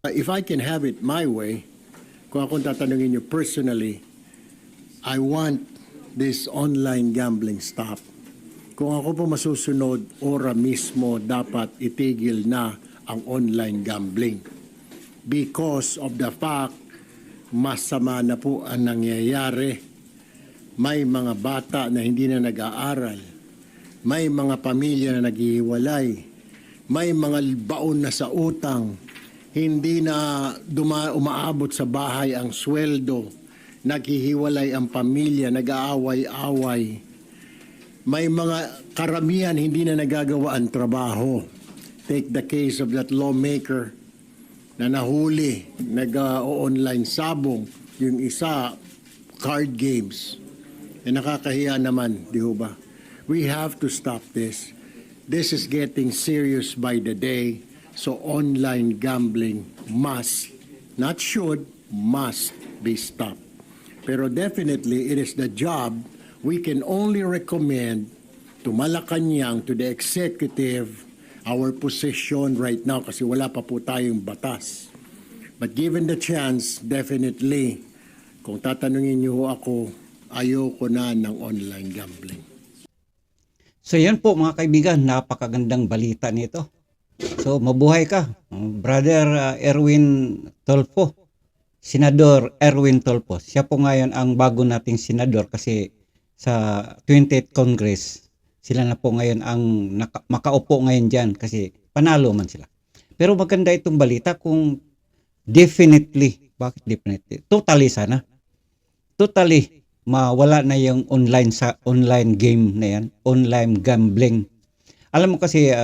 If I can have it my way, kung akong tatanungin nyo personally, I want this online gambling stop. Kung ako po masusunod, ora mismo dapat itigil na ang online gambling. Because of the fact, masama na po ang nangyayari. May mga bata na hindi na nag-aaral. May mga pamilya na naghihiwalay. May mga baon na sa utang. Hindi na umaabot sa bahay ang sweldo. Naghihiwalay ang pamilya, nag-aaway-away. May mga karamihan hindi na nagagawa ang trabaho. Take the case of that lawmaker na nahuli, nag-online sabong, yung isa, card games. E nakakahiya naman, di ba? We have to stop this. This is getting serious by the day. So online gambling must, not should, must be stopped. Pero definitely, it is the job we can only recommend to Malacanang, to the executive, our position right now kasi wala pa po tayong batas. But given the chance, definitely, kung tatanungin niyo ako, ayoko na ng online gambling. So yan po mga kaibigan, napakagandang balita nito. So mabuhay ka, Brother Erwin Tolpo, Senador Erwin Tolpo. Siya po ngayon ang bago nating senador kasi sa 28th Congress, sila na po ngayon ang makaupo ngayon dyan kasi panalo man sila. Pero maganda itong balita kung definitely, bakit definitely? Totally sana. Totally mawala na yung online game na yan, online gambling. Alam mo kasi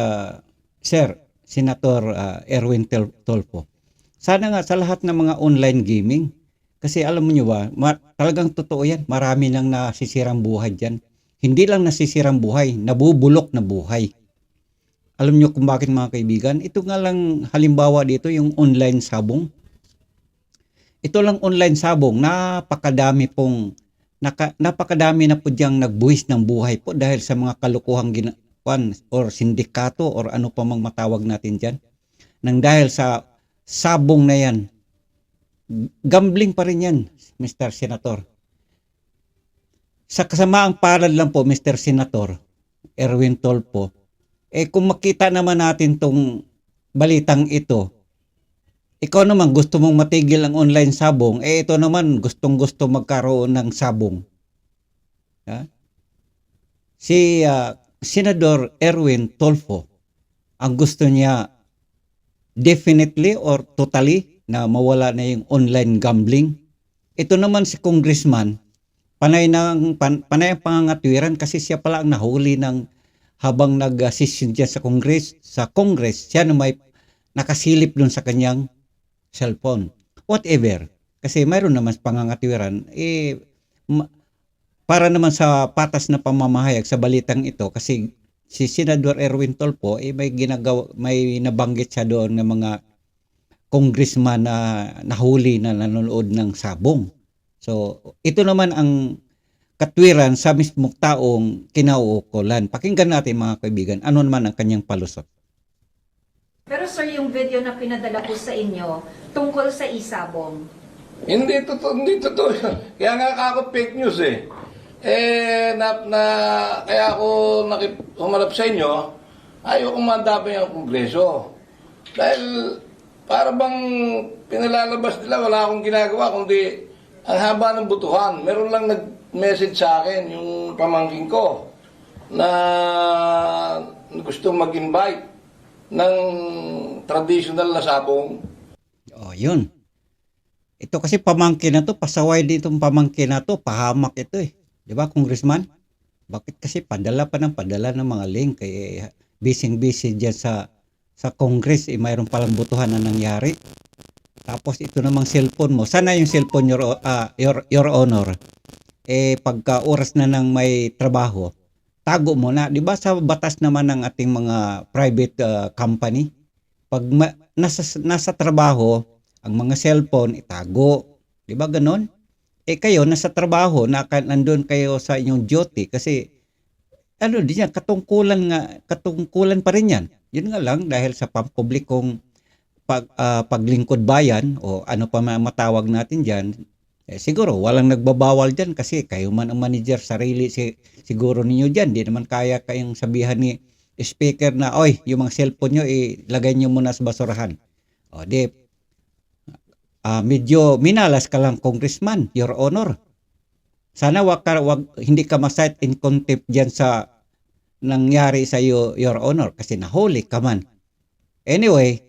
Sir Senator Erwin Tolpo, sana nga sa lahat ng mga online gaming, kasi alam mo nyo ba, talagang totoo yan, marami nang nasisirang buhay dyan. Hindi lang nasisirang buhay, nabubulok na buhay. Alam nyo kung bakit mga kaibigan? Ito nga lang halimbawa dito, yung online sabong. Ito lang online sabong, napakadami na po diyang nagbuwis ng buhay po dahil sa mga kalukuhang or sindikato or ano pa mang matawag natin dyan. Nang dahil sa sabong na yan, gambling pa rin yan, Mr. Senator. Sa kasamaang palad lang po, Mr. Senator Erwin Tolpo, kung makita naman natin tong balitang ito, ikaw naman gusto mong matigil ang online sabong, ito naman gustong-gusto magkaroon ng sabong. Ha? Si Senador Erwin Tolpo, ang gusto niya definitely or totally na mawala na yung online gambling. Ito naman si Congressman, panay ang pangangatwiran kasi siya pala ang nahuli ng habang nag-session dyan sa Congress, siya na may nakasilip dun sa kanyang cellphone. Whatever. Kasi mayroon naman pangangatwiran, para naman sa patas na pamamahayag sa balitang ito kasi si Senador Erwin Tolpo may nabanggit siya doon ng mga congressman na nahuli na nanonood ng sabong. So ito naman ang katwiran sa mismong taong kinauukulan. Pakinggan natin mga kaibigan, ano naman ang kanyang palusot. Pero sir, yung video na pinadala ko sa inyo tungkol sa isabong. Hindi totoo. Kaya nga ako fake news eh. Kaya ako humarap sa inyo, ayaw kumandabay ang Kongreso. Dahil para bang pinalalabas nila, wala akong ginagawa, kundi ang haba ng butuhan. Meron lang nag-message sa akin, yung pamangkin ko, na gusto mag-invite ng traditional na sabong. Oh, yun. Ito kasi pamangkin na to, pasaway ditong pamangkin na to, pahamak ito eh. Di ba, Congressman? Bakit kasi padala ng mga link kay busy dyan sa Congress, mayroon palang butuhan na nangyari. Tapos ito namang cellphone mo. Sana yung cellphone, your honor. Pagka oras na ng may trabaho, tago mo na. Di ba sa batas naman ng ating mga private company, pag nasa trabaho, ang mga cellphone itago. Di ba ganon? Kayo nasa trabaho, nandun kayo sa inyong duty kasi din yan, katungkulan pa rin yan. Yun nga lang dahil sa pampublikong paglingkod bayan o ano pa matawag natin diyan, siguro walang nagbabawal diyan kasi kayo man ang manager, sarili siguro ninyo diyan. Di naman kaya kayong sabihan ni speaker na, oy, yung mga cellphone nyo ilagay nyo muna sa basurahan. O di medyo minalas ka lang, Congressman, Your Honor. Sana hindi ka ma-cite in contempt diyan sa nangyari sa iyo, Your Honor, kasi nahuli ka man. Anyway,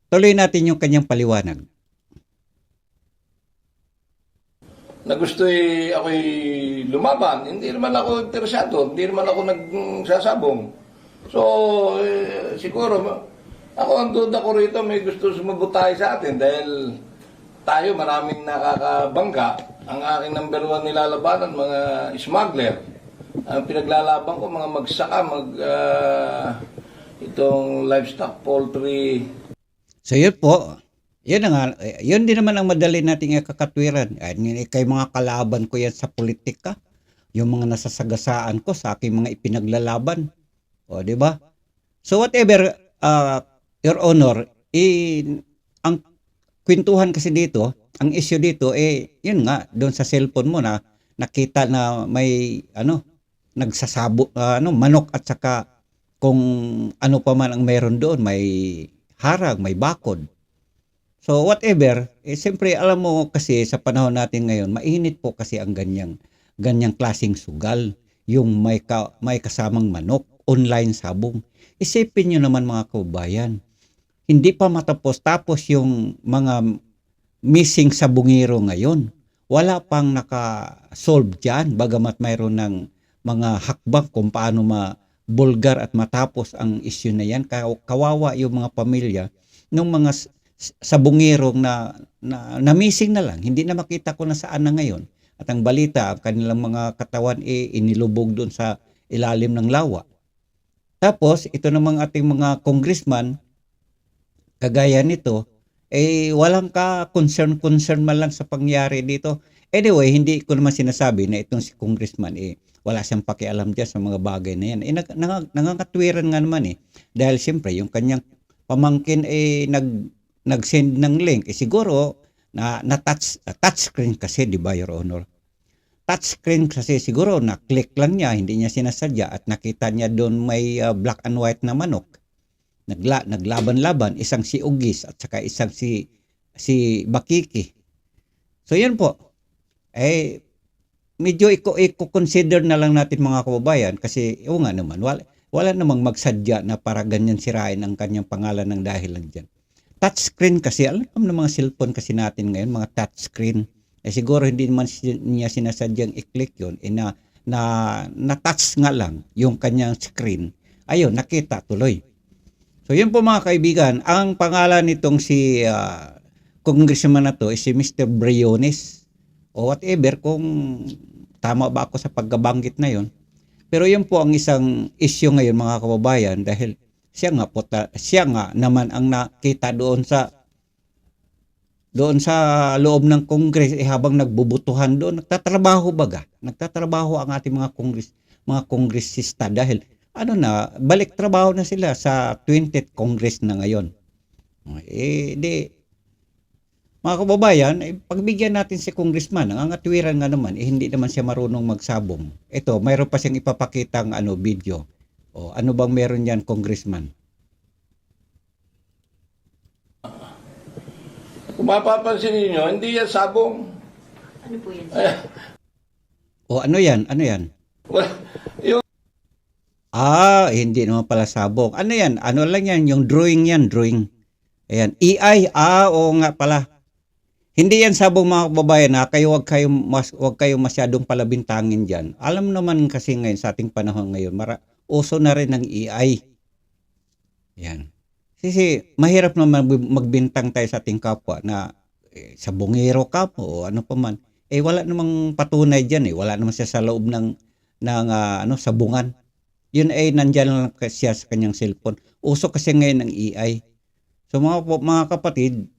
tuloy natin yung kanyang paliwanag. Na gusto'y ako'y lumaban. Hindi naman ako interesado. Hindi naman ako nagsasabong. So, siguro, ako ang duda ko rito, may gusto sumabotay sa atin dahil tayo maraming nakakabangga. Ang aking number 1 nilalabanan, mga smuggler. Ang pinaglalaban ko, mga magsaka, itong livestock, poultry. So yun po, yun nga, yun din naman ang madali nating ikakatwiran. Kay mga kalaban ko yan sa politika, yung mga nasasagasaan ko sa aking mga ipinaglalaban. O, di ba? So whatever, Your Honor, ang kwentuhan kasi dito, ang issue dito, yun nga, doon sa cellphone mo na nakita na may, manok at saka kung ano pa man ang meron doon, may harang, may bakod. So whatever, siyempre alam mo kasi sa panahon natin ngayon, mainit po kasi ang ganyang klaseng sugal, yung may kasamang manok, online sabong. Isipin nyo naman mga kababayan, hindi pa tapos yung mga missing sabungero ngayon. Wala pang naka-solve dyan, bagamat mayroon ng mga hakbang kung paano bulgar at matapos ang issue na yan. Kawawa yung mga pamilya ng mga sabungirong na missing na lang. Hindi na makita ko na saan na ngayon. At ang balita, ang kanilang mga katawan inilubog doon sa ilalim ng lawa. Tapos, ito namang ating mga congressman, kagaya nito, walang concern man lang sa pangyari dito. Anyway, hindi ko naman sinasabi na itong si congressman, wala siyang pakialam dyan sa mga bagay na yan. Nangangatwiran nga naman Dahil siyempre, yung kanyang pamangkin nag-send ng link. Siguro, na touchscreen kasi, di ba, Your Honor? Touchscreen kasi siguro, na-click lang niya, hindi niya sinasadya at nakita niya doon may black and white na manok. Naglaban-laban, isang si Ugis at saka isang si Bakiki. So, yan po. Medyo i-consider na lang natin mga kababayan kasi nga naman, wala namang magsadya na para ganyan sirain ang kanyang pangalan ng dahil lang dyan. Touchscreen kasi, alam ng mga cellphone kasi natin ngayon, mga touchscreen. Siguro hindi naman niya sinasadyang i-click yun, na-touch nga lang yung kanyang screen. Ayun, nakita tuloy. So yun po mga kaibigan, ang pangalan nitong si congressman na to is si Mr. Briones o whatever kung tama ba ako sa pagkabanggit na yun. Pero yun po ang isang issue ngayon mga kababayan dahil siya nga naman ang nakita doon sa loob ng Congress habang nagbubutuhan doon, nagtatrabaho ang ating mga kongresista dahil balik trabaho na sila sa 20th Congress na ngayon. Mga kababayan, pagbigyan natin si congressman, ang atwiran nga naman, hindi naman siya marunong magsabong. Ito, mayroon pa siyang ipapakitang video. O, ano bang meron yan, congressman? Kung mapapansin niyo, hindi yan sabong. Ano po yan? O, ano yan? Ano yan? Well, yung Hindi naman pala sabong. Ano yan? Ano lang yan? Yung drawing yan, drawing. Ayan. EI, oo nga pala. Hindi yan sabong mga kababayan na wag kayo masyadong palabintangin dyan. Alam naman kasi ngayon sa ating panahon ngayon, uso na rin ng EI. Yan. Kasi mahirap naman magbintang tayo sa ating kapwa na sabongero ka mo o ano pa man. Wala namang patunay dyan Wala naman siya sa loob ng sabungan. Yun nandyan lang siya sa kanyang cellphone. Uso kasi ngayon ng EI. So mga kapatid,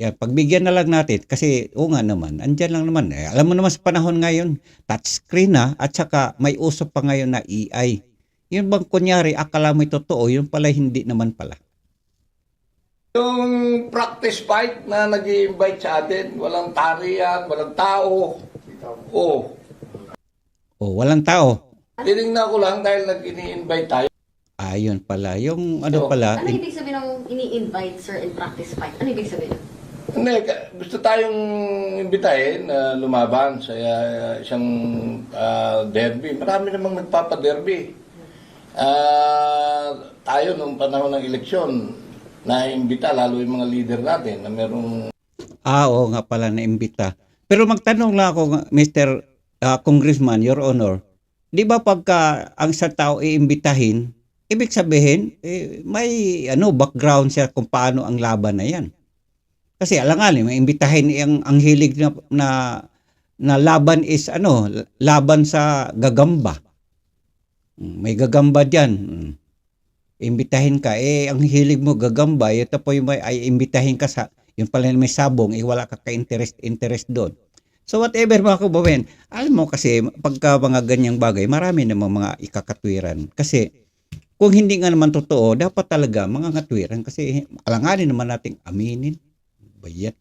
pagbigyan na lang natin kasi nga naman, andyan lang naman. Alam mo naman sa panahon ngayon, touchscreen na at saka may uso pa ngayon na EI. Yun bang kunyari, akala mo'y totoo, yun pala hindi naman pala. yung practice fight na nag-i-invite sa atin. Walang tarian, walang tao. Oh. O, walang tao. Tinignan ko lang dahil nag-ini-invite tayo. Ayun pala. Yung ano So, pala, Ano ibig sabihin ng ini-invite, sir, in practice fight? Ano ibig sabihin? Hindi, gusto tayong imbitahin na lumaban sa isang derby. Marami namang nagpapa-derby. Tayo nung panahon ng eleksyon, naimbita lalo yung mga leader natin na merong oo nga pala naimbita. Pero magtanong lang ako, Mr. Congressman, Your Honor, di ba pagka ang sa tao iimbitahin, ibig sabihin, may background siya kung paano ang laban na yan. Kasi alangan, may imbitahin ang hilig na laban is laban sa gagamba. May gagamba diyan. Imbitahin ka, ang hilig mo gagamba, ito po yung ay imbitahin ka sa, yung pala may sabong, wala ka ka-interest doon. So whatever mga kababayan, alam mo kasi pagka mga ganyang bagay, marami namang mga ikakatwiran. Kasi kung hindi nga naman totoo, dapat talaga mga katwiran kasi alanganin naman nating aminin. Bayat.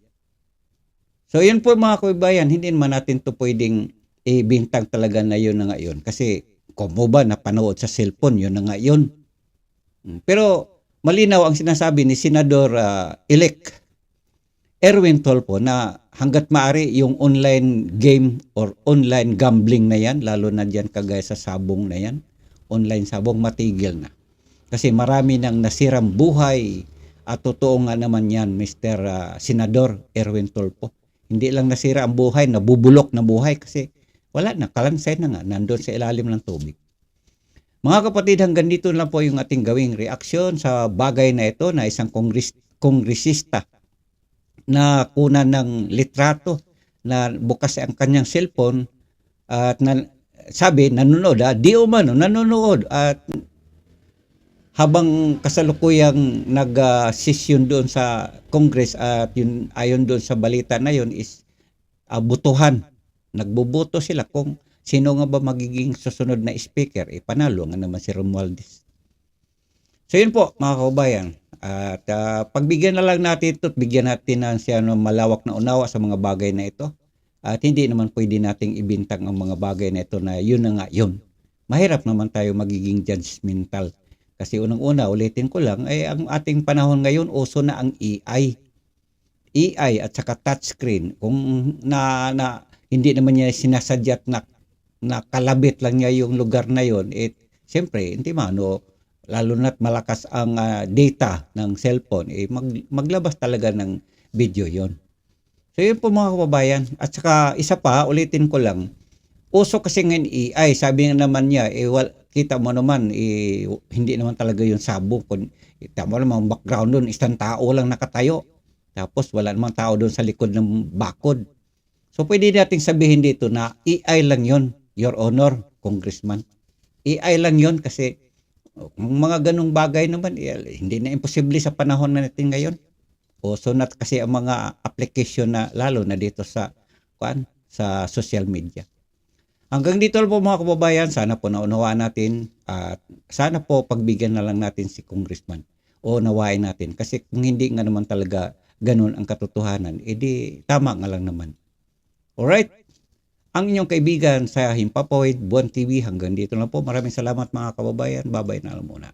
So yun po mga kababayan, hindi naman natin to pwedeng ibintang talaga na yun na ngayon. Kasi kung mo ba napanood sa cellphone, yun na ngayon. Pero malinaw ang sinasabi ni Senador-elect Erwin Tolpo na hanggat maaari yung online game or online gambling na yan, lalo na dyan kagaya sa sabong na yan, online sabong, matigil na. Kasi marami nang nasirang buhay at totoo nga naman yan, Mr. Senador Erwin Tolpo. Hindi lang nasira ang buhay, nabubulok na buhay kasi wala na, kalansay na nga, nandun sa ilalim ng tubig. Mga kapatid, hanggang dito lang po yung ating gawing reaksyon sa bagay na ito na isang kongresista na kunan ng litrato na bukas ang kanyang cellphone at sabi nanonood, di umano nanonood at habang kasalukuyang nag-session doon sa Congress at yun, ayon doon sa balita na yun is butuhan. Nagboboto sila kung sino nga ba magiging susunod na speaker. Panalo nga naman si Romualdez. So yun po mga kababayan. At pagbigyan na lang natin ito at bigyan natin na siya ng malawak na unawa sa mga bagay na ito. At hindi naman pwede nating ibintang ang mga bagay na ito na yun na nga yun. Mahirap naman tayo magiging judgmental. Kasi unang-una, ulitin ko lang, ang ating panahon ngayon, uso na ang AI. AI at saka touchscreen. Kung hindi naman niya sinasadya at nakalabit lang niya yung lugar na yun, siyempre, hindi lalo na't malakas ang data ng cellphone, maglabas talaga ng video yon. So yun po mga kababayan. At saka isa pa, ulitin ko lang, uso kasi ngayon AI, sabi nga naman niya, kita mo naman, hindi naman talaga yung sabong. Kita mo naman, background doon, isang tao lang nakatayo. Tapos wala namang tao doon sa likod ng bakod. So pwede nating sabihin dito na AI lang yon, Your Honor, Congressman. AI lang yon kasi mga ganung bagay naman, hindi na imposible sa panahon na natin ngayon. Uso na kasi ang mga application na lalo na dito sa social media. Hanggang dito po mga kababayan, sana po naunawaan natin at sana po pagbigyan na lang natin si Congressman o nawain natin. Kasi kung hindi nga naman talaga ganun ang katotohanan, edi tama nga lang naman. Alright? Ang inyong kaibigan sa Himpapawid, Buwan TV, hanggang dito lang po. Maraming salamat mga kababayan. Babay na lang muna.